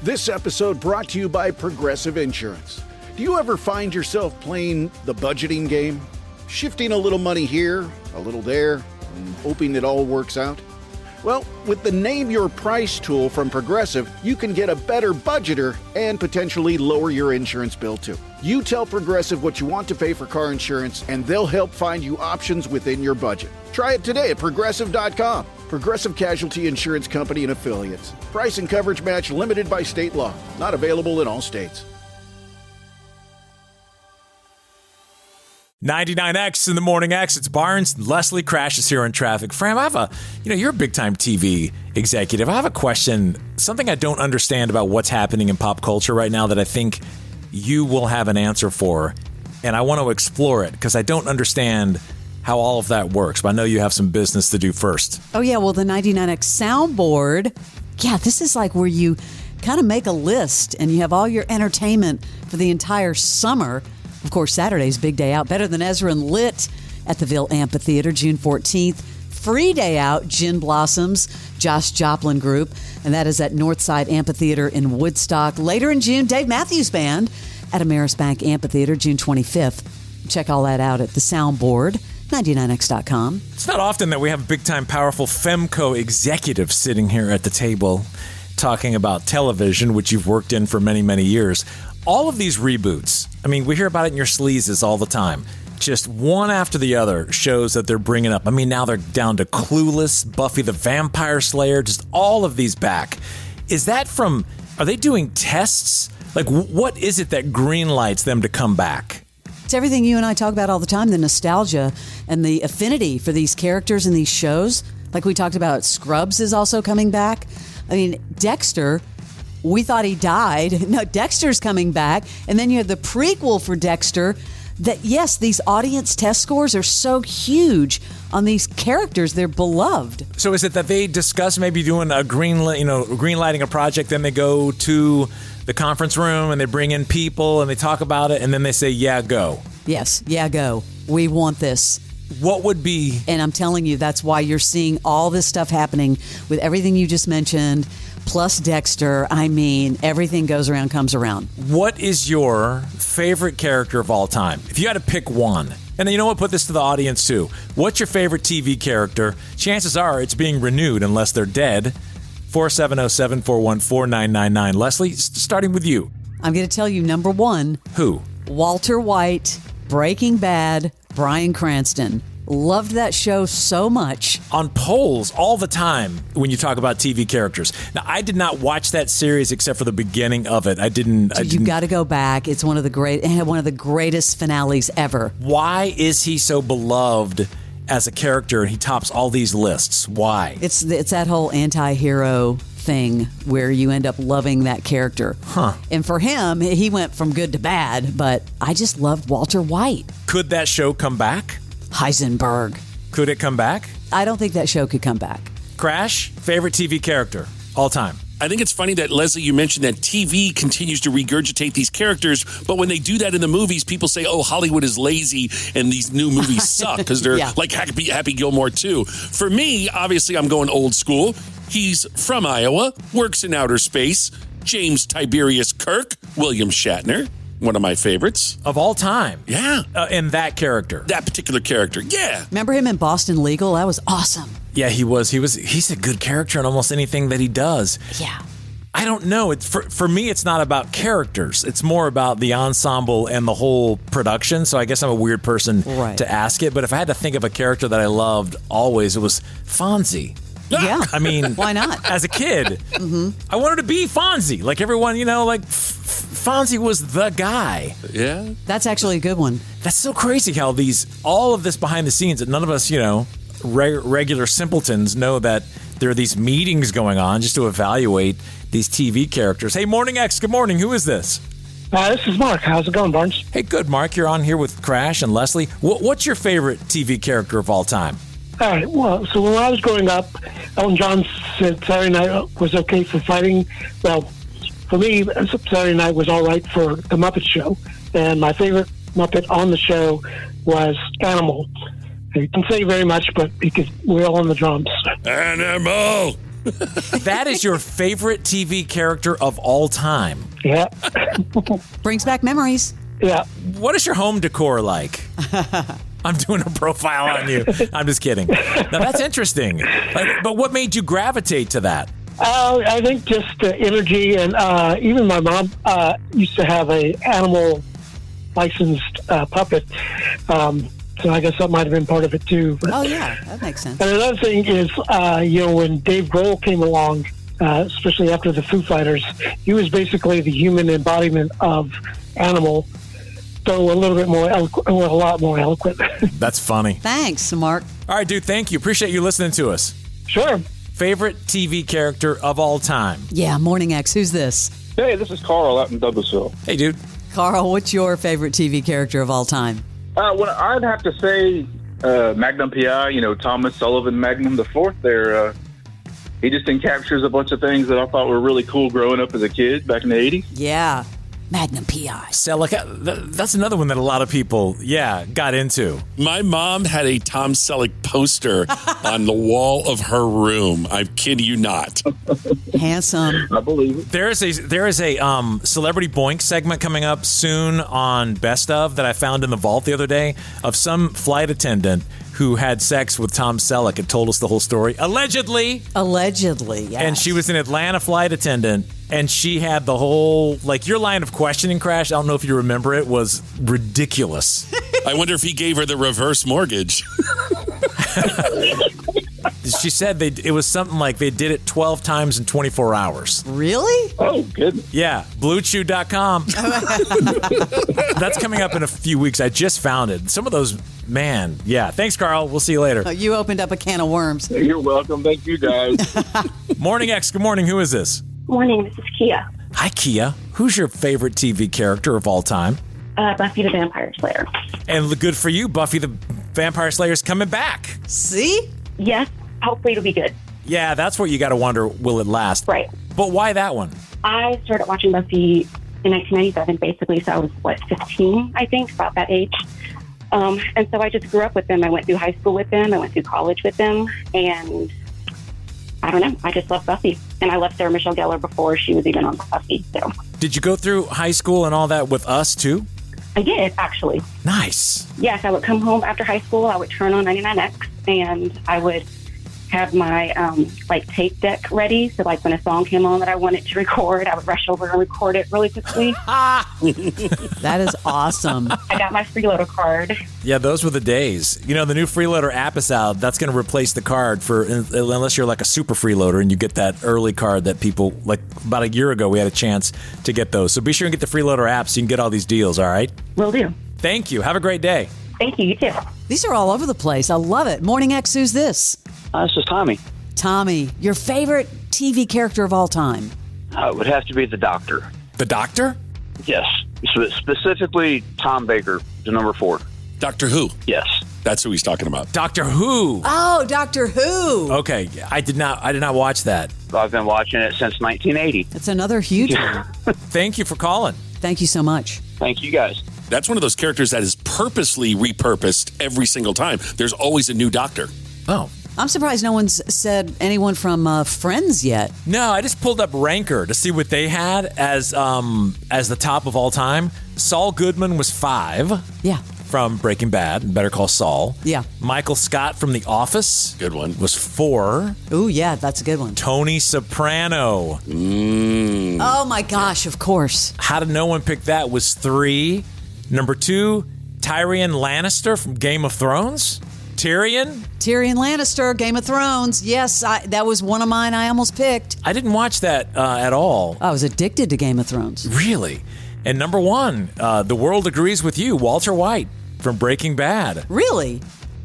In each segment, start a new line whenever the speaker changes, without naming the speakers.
This episode brought to you by Progressive Insurance. Do you ever find yourself playing the budgeting game? Shifting a little money here, a little there, and hoping it all works out? Well, with the Name Your Price tool from Progressive, you can get a better budgeter and potentially lower your insurance bill too. You tell Progressive what you want to pay for car insurance, and they'll help find you options within your budget. Try it today at Progressive.com. Progressive Casualty Insurance Company and Affiliates. Price and coverage match limited by state law. Not available in all states.
99X in the Morning X. It's Barnes. Leslie crashes here in traffic. Fram, you're a big-time TV executive. I have a question, something I don't understand about what's happening in pop culture right now that I think you will have an answer for, and I want to explore it because I don't understand how all of that works, but I know you have some business to do first.
Oh, yeah. Well, the 99X soundboard, this is like where you kind of make a list and you have all your entertainment for the entire summer. Of course, Saturday's big day out. Better Than Ezra and Lit at the Ville Amphitheater, June 14th. Free day out, Gin Blossoms, Josh Joplin Group, and that is at Northside Amphitheater in Woodstock. Later in June, Dave Matthews Band at Ameris Bank Amphitheater, June 25th. Check all that out at the soundboard, 99x.com.
It's not often that we have big-time, powerful Femco executives sitting here at the table talking about television, which you've worked in for many, many years. All of these reboots, we hear about it in your sleazes all the time. Just one after the other shows that they're bringing up. Now they're down to Clueless, Buffy the Vampire Slayer, just all of these back. Are they doing tests? What is it that green lights them to come back?
It's everything you and I talk about all the time, the nostalgia and the affinity for these characters and these shows. Like we talked about, Scrubs is also coming back. Dexter, we thought he died. No, Dexter's coming back. And then you have the prequel for Dexter that, yes, these audience test scores are so huge on these characters. They're beloved.
So is it that they discuss maybe doing a green lighting a project, then they go to the conference room and they bring in people and they talk about it and then they say, yeah, go?
Yes, yeah, go. We want this.
What would be...
And I'm telling you, that's why you're seeing all this stuff happening with everything you just mentioned, plus Dexter. Everything goes around, comes around.
What is your favorite character of all time? If you had to pick one, and you know what, put this to the audience too. What's your favorite TV character? Chances are it's being renewed unless they're dead. 470-741-4999. Leslie, starting with you.
I'm going to tell you number one.
Who?
Walter White, Breaking Bad, Bryan Cranston. Loved that show so much.
On polls all the time when you talk about TV characters. Now, I did not watch that series except for the beginning of it.
You got to go back. It's one of the greatest finales ever.
Why is he so beloved as a character and he tops all these lists? Why?
It's that whole anti-hero thing where you end up loving that character.
Huh.
And for him, he went from good to bad, but I just loved Walter White.
Could that show come back?
Heisenberg.
Could it come back?
I don't think that show could come back.
Crash, favorite TV character all time?
I think it's funny that, Leslie, you mentioned that TV continues to regurgitate these characters, but when they do that in the movies, people say, oh, Hollywood is lazy and these new movies suck because they're like Happy Gilmore 2. For me, obviously, I'm going old school. He's from Iowa, works in outer space. James Tiberius Kirk, William Shatner. One of my favorites.
Of all time?
Yeah.
In that character?
That particular character, yeah.
Remember him in Boston Legal? That was awesome.
Yeah, he was. He's a good character in almost anything that he does.
Yeah.
I don't know. For me, it's not about characters. It's more about the ensemble and the whole production. So I guess I'm a weird person to ask it. But if I had to think of a character that I loved always, it was Fonzie.
Yeah.
Why not? As a kid, I wanted to be Fonzie. Like everyone, Fonzie was the guy.
Yeah.
That's actually a good one.
That's so crazy how all of this behind the scenes that none of us, regular simpletons know that there are these meetings going on just to evaluate these TV characters. Hey, Morning X, good morning. Who is this?
This is Mark. How's it going, Barnes?
Hey, good, Mark. You're on here with Crash and Leslie. What's your favorite TV character of all time?
All right. Well, so when I was growing up, Elton John said Saturday night was okay for fighting. Well, for me, Saturday night was all right for the Muppet Show. And my favorite Muppet on the show was Animal. He didn't say very much, but he could wail on the drums.
Animal!
That is your favorite TV character of all time.
Yeah.
Brings back memories.
Yeah.
What is your home decor like? I'm doing a profile on you. I'm just kidding. Now, that's interesting. But what made you gravitate to that?
I think just energy, and even my mom used to have a animal licensed puppet. So I guess that might have been part of it too. But,
Oh, yeah, that makes sense.
and another thing is, when Dave Grohl came along, especially after the Foo Fighters, he was basically the human embodiment of Animal, so a little bit more eloquent, a lot more eloquent.
That's funny.
Thanks, Mark.
All right, dude, thank you. Appreciate you listening to us.
Sure.
Favorite TV character of all time?
Yeah, Morning X. Who's this?
Hey, this is Carl out in Douglasville.
Hey, dude.
Carl, what's your favorite TV character of all time?
Well, I'd have to say Magnum PI, Thomas Sullivan Magnum the Fourth there. He just encaptures a bunch of things that I thought were really cool growing up as a kid back in the 80s.
Yeah, Magnum PI.
Selleck, that's another one that a lot of people, got into.
My mom had a Tom Selleck poster on the wall of her room. I'm kidding you not.
Handsome.
I believe it.
There is a Celebrity Boink segment coming up soon on Best Of that I found in the vault the other day of some flight attendant who had sex with Tom Selleck and told us the whole story. Allegedly, yes. And she was an Atlanta flight attendant, and she had the whole, your line of questioning, Crash, I don't know if you remember it, was ridiculous.
I wonder if he gave her the reverse mortgage.
She said it was something like they did it 12 times in 24 hours.
Really?
Oh, goodness.
Yeah, BlueChew.com. That's coming up in a few weeks. I just found it. Some of those, man. Yeah. Thanks, Carl. We'll see you later.
Oh, you opened up a can of worms.
You're welcome. Thank you, guys.
Morning X. Good morning. Who is this?
Morning, this is Kia.
Hi, Kia. Who's your favorite TV character of all time?
Buffy the Vampire Slayer.
And good for you, Buffy the Vampire Slayer's coming back.
See?
Yes, hopefully it'll be good.
Yeah, that's what you got to wonder, will it last?
Right.
But why that one?
I started watching Buffy in 1997, basically, so I was, 15, I think, about that age. And so I just grew up with them. I went through high school with them. I went through college with them. And I don't know. I just love Buffy. And I loved Sarah Michelle Gellar before she was even on Buffy. So.
Did you go through high school and all that with us, too?
I did, actually.
Nice.
Yes, I would come home after high school. I would turn on 99X, and I would have my tape deck ready. So when a song came on that I wanted to record, I would rush over and record it really quickly.
That is awesome.
I got my freeloader card.
Yeah, those were the days. The new freeloader app is out. That's going to replace the card unless you're like a super freeloader and you get that early card that people, about a year ago, we had a chance to get those. So be sure and get the freeloader app so you can get all these deals, all right?
Will do.
Thank you. Have a great day.
Thank you. You too.
These are all over the place. I love it. Morning X, who's this?
This is Tommy.
Tommy, your favorite TV character of all time?
It would have to be the Doctor.
The Doctor?
Yes. Specifically, Tom Baker, the number 4.
Doctor Who.
Yes.
That's who he's talking about.
Doctor Who.
Oh, Doctor Who.
Okay, I did not watch that.
I've been watching it since 1980.
That's another huge one.
Thank you for calling.
Thank you so much.
Thank you, guys.
That's one of those characters that is purposely repurposed every single time. There's always a new Doctor.
Oh.
I'm surprised no one's said anyone from Friends yet.
No, I just pulled up Ranker to see what they had as the top of all time. Saul Goodman was 5.
Yeah.
From Breaking Bad, Better Call Saul.
Yeah.
Michael Scott from The Office.
Good one.
Was 4.
Ooh, yeah, that's a good one.
Tony Soprano.
Oh my gosh, of course.
How did no one pick that? Was 3. Number 2, Tyrion Lannister from Game of Thrones. Tyrion
Lannister, Game of Thrones. Yes, that was one of mine I almost picked.
I didn't watch that at all.
I was addicted to Game of Thrones.
Really? And number 1, the world agrees with you, Walter White from Breaking Bad.
Really?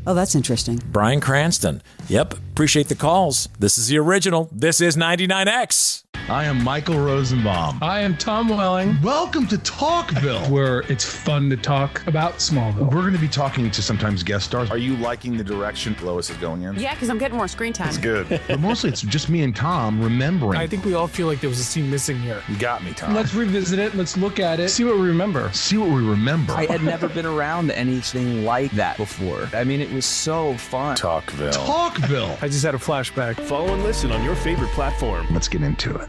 Oh, that's interesting.
Bryan Cranston. Yep, appreciate the calls. This is the original. This is 99X.
I am Michael Rosenbaum.
I am Tom Welling.
Welcome to Talkville,
where it's fun to talk about Smallville.
We're going to be talking to sometimes guest stars.
Are you liking the direction Lois is going in?
Yeah, because I'm getting more screen time.
It's good.
But mostly it's just me and Tom remembering.
I think we all feel like there was a scene missing here.
You got me, Tom.
Let's revisit it. Let's look at it. See what we remember.
See what we remember.
I had never been around anything like that before. I mean, it was so fun.
Talkville.
Talkville.
I just had a flashback.
Follow and listen on your favorite platform.
Let's get into it.